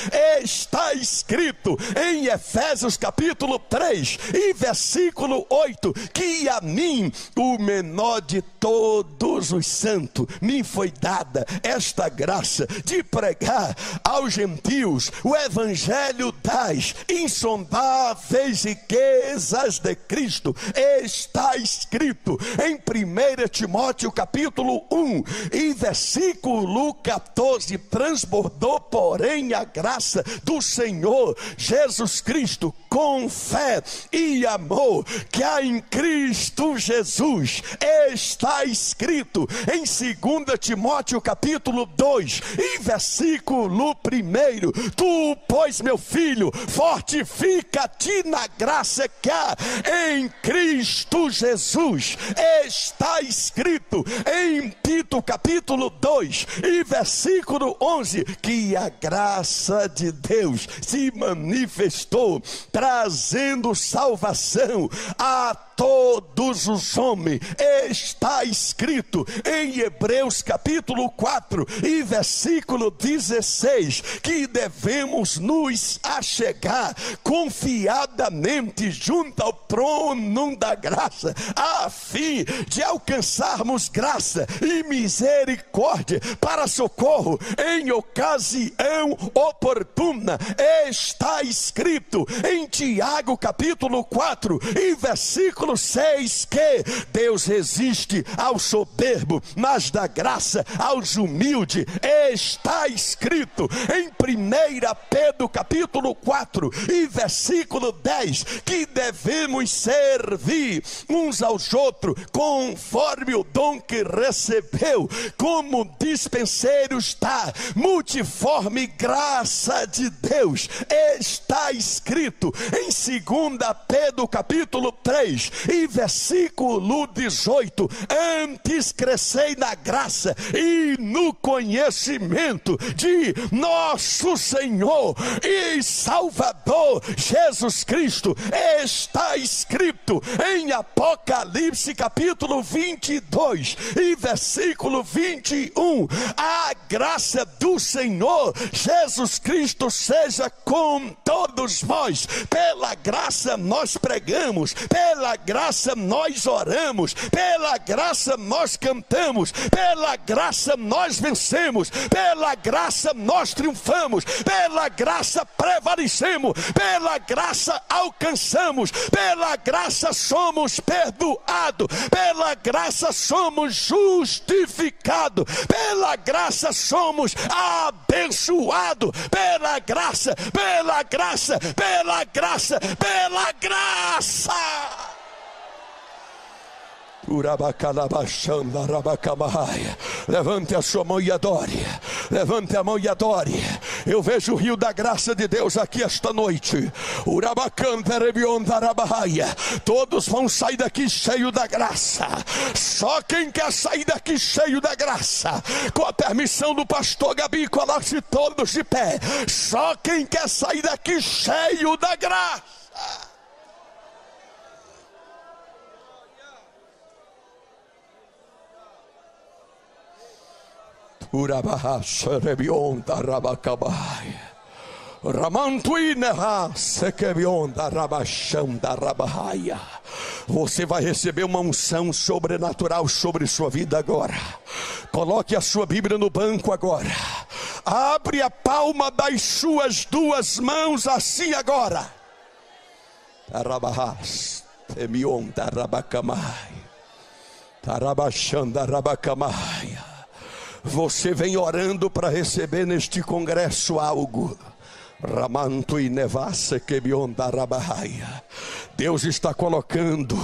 Está escrito em Efésios capítulo 3 e versículo 8: que a mim, o menor de todos os santos, me foi dada esta graça de pregar aos gentios o evangelho das insondáveis riquezas de Cristo. Está escrito em 1 Timóteo capítulo 1 e versículo 14: transbordou, porém, a graça do Senhor Jesus Cristo com fé e amor que há em Cristo Jesus. Está escrito em 2 Timóteo capítulo 2 e versículo 1: tu, pois, meu filho, fortifica-te na graça que há em Cristo Jesus. Está escrito em Tito capítulo 2 e versículo 11: que a graça de Deus se manifestou, trazendo salvação a todos os homens. Está escrito em Hebreus capítulo 4 e versículo 16: que devemos nos achegar confiadamente junto ao trono da graça, a fim de alcançarmos graça e misericórdia para socorro em ocasião oportuna. Está escrito em Tiago capítulo 4 e versículo 6: que Deus resiste ao soberbo, mas dá graça aos humildes. Está escrito em 1 Pedro capítulo 4 e versículo 10: que devemos servir uns aos outros conforme o dom que recebeu, como dispenseiros da multiforme graça de Deus. Está escrito em 2 Pedro capítulo 3 e versículo 18: antes crescei na graça e no conhecimento de nosso Senhor e Salvador Jesus Cristo. Está escrito em Apocalipse capítulo 22 e versículo 21: a graça do Senhor Jesus Cristo seja com todos vós. Pela graça nós pregamos, pela graça nós oramos, pela graça nós cantamos, pela graça nós vencemos, pela graça nós triunfamos, pela graça prevalecemos, pela graça alcançamos, pela graça somos perdoados, pela graça somos justificados, pela graça somos abençoados, pela graça, pela graça, pela graça, pela graça. Levante a sua mão e adore. Levante a mão e adore. Eu vejo o rio da graça de Deus aqui esta noite. Todos vão sair daqui cheio da graça. Só quem quer sair daqui cheio da graça, com a permissão do pastor Gabi, coloque-se todos de pé. Só quem quer sair daqui cheio da graça. Você vai receber uma unção sobrenatural sobre sua vida agora. Coloque a sua Bíblia no banco agora. Abre a palma das suas duas mãos assim agora. Tarabahas, Temion, Tarabacamai, Tarabachanda, Rabacamaia. Você vem orando para receber neste congresso algo. Ramanto e nevassa que bionda rabaia. Deus está colocando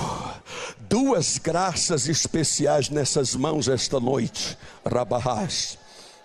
duas graças especiais nessas mãos esta noite. Rabahás.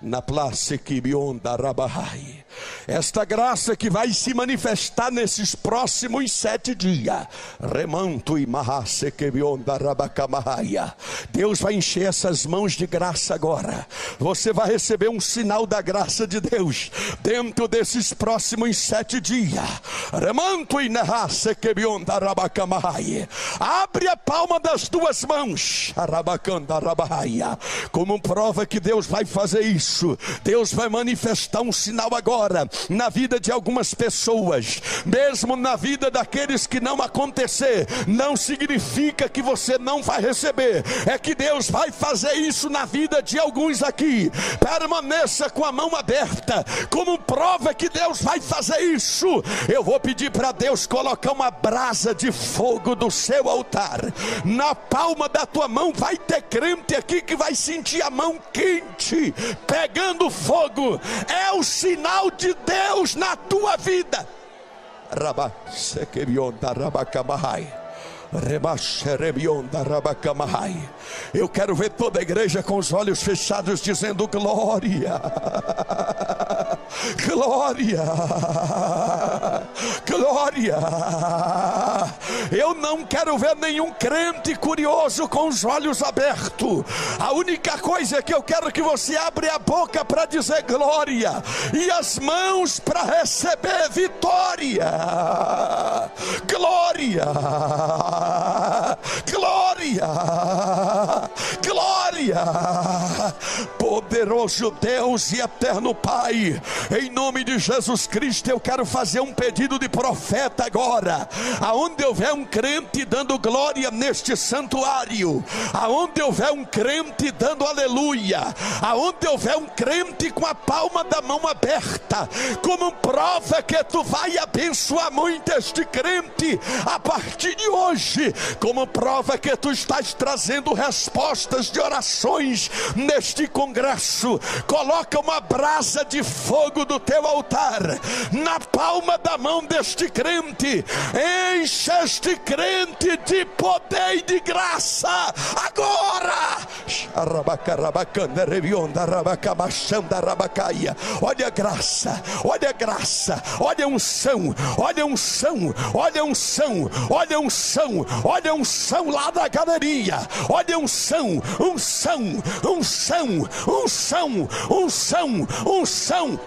Na place que bionda rabahai. Esta graça que vai se manifestar nesses próximos 7 dias. Remanto e mahase que bionda rabacamahaia. Deus vai encher essas mãos de graça agora. Você vai receber um sinal da graça de Deus dentro desses próximos 7 dias. Remanto e nahase que bionda rabacamahaia. Abre a palma das duas mãos. Rabacanda rabahaia. Como prova que Deus vai fazer isso. Deus vai manifestar um sinal agora na vida de algumas pessoas, mesmo na vida daqueles que não acontecer, não significa que você não vai receber, é que Deus vai fazer isso na vida de alguns aqui. Permaneça com a mão aberta, como prova que Deus vai fazer isso. Eu vou pedir para Deus colocar uma brasa de fogo do seu altar, na palma da tua mão. Vai ter crente aqui que vai sentir a mão quente, pegando fogo. É o sinal de Deus na tua vida. Eu quero ver toda a igreja com os olhos fechados dizendo glória. Glória. Glória. Eu não quero ver nenhum crente curioso com os olhos abertos. A única coisa que eu quero que você abra a boca para dizer glória e as mãos para receber vitória. Glória. Glória. Glória. Poderoso Deus e eterno Pai, em nome de Jesus Cristo, eu quero fazer um pedido de profeta agora. Aonde houver um crente dando glória neste santuário, aonde houver um crente dando aleluia, aonde houver um crente com a palma da mão aberta, como prova que tu vai abençoar muito este crente a partir de hoje, como prova que tu estás trazendo respostas de orações neste congresso. Coloca uma brasa de fogo do teu altar na palma da mão deste crente. Enche este crente de poder e de graça agora. Olha a graça, olha a graça, olha a unção, olha a unção, olha a unção, olha a unção, olha a unção lá da galeria. Olha a unção, unção, unção, unção, unção, unção.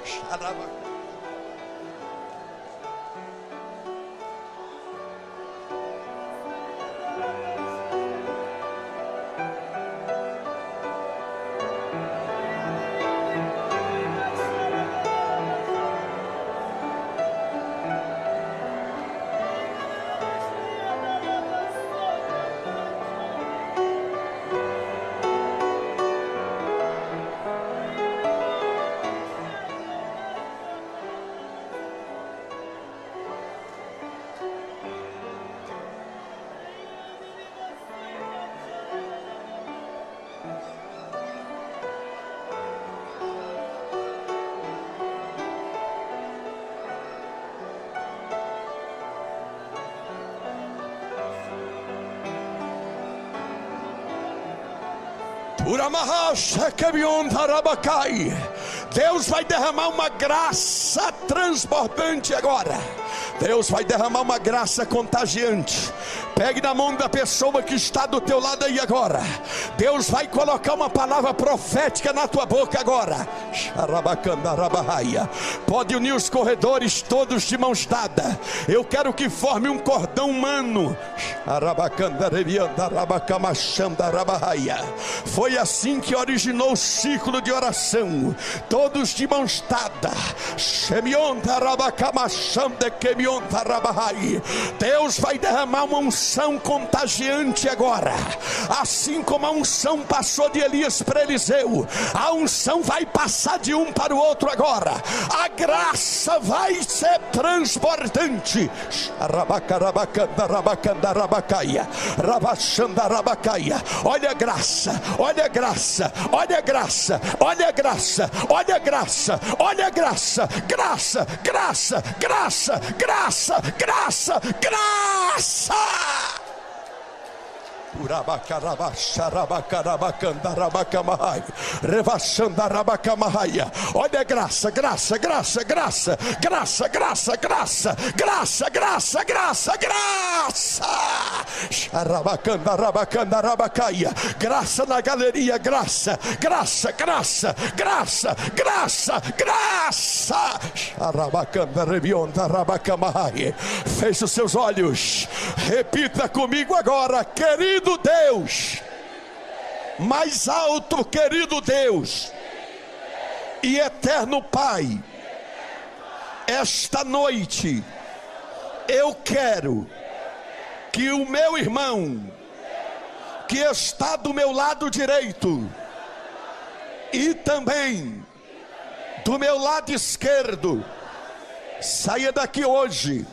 Deus vai derramar uma graça transbordante agora. Deus vai derramar uma graça contagiante. Pegue na mão da pessoa que está do teu lado aí agora. Deus vai colocar uma palavra profética na tua boca agora. Pode unir os corredores todos de mãos dadas. Eu quero que forme um cordão humano. Foi assim que originou o ciclo de oração. Todos de mãos dadas. Deus vai derramar uma unção contagiante agora. Assim como a unção passou de Elias para Eliseu, a unção vai passar de um para o outro agora. A graça vai ser transbordante. Olha a graça, olha a graça, olha a graça, olha a graça, olha a graça, olha a graça, graça, graça, graça, graça, graça, graça. Olha, graça, graça, graça, graça, graça, graça, graça, graça, graça, graça, graça. Graça na galeria, graça, graça, graça, graça, graça, graça. Feche os seus olhos, repita comigo agora: querido Deus, mais alto, querido Deus e eterno Pai, esta noite eu quero que o meu irmão que está do meu lado direito e também do meu lado esquerdo saia daqui hoje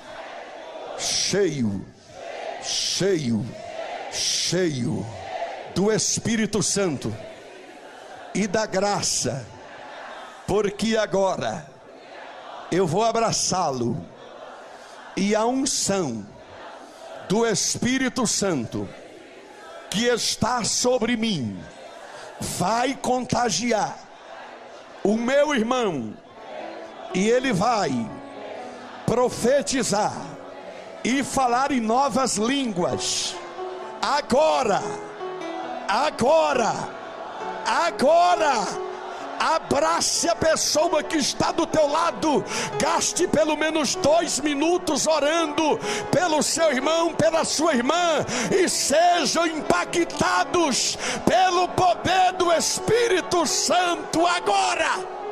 cheio, cheio, cheio do Espírito Santo e da graça, porque agora eu vou abraçá-lo e a unção do Espírito Santo que está sobre mim vai contagiar o meu irmão e ele vai profetizar e falar em novas línguas. Agora, agora, agora, abrace a pessoa que está do teu lado. Gaste pelo menos 2 minutos orando pelo seu irmão, pela sua irmã, e sejam impactados pelo poder do Espírito Santo agora.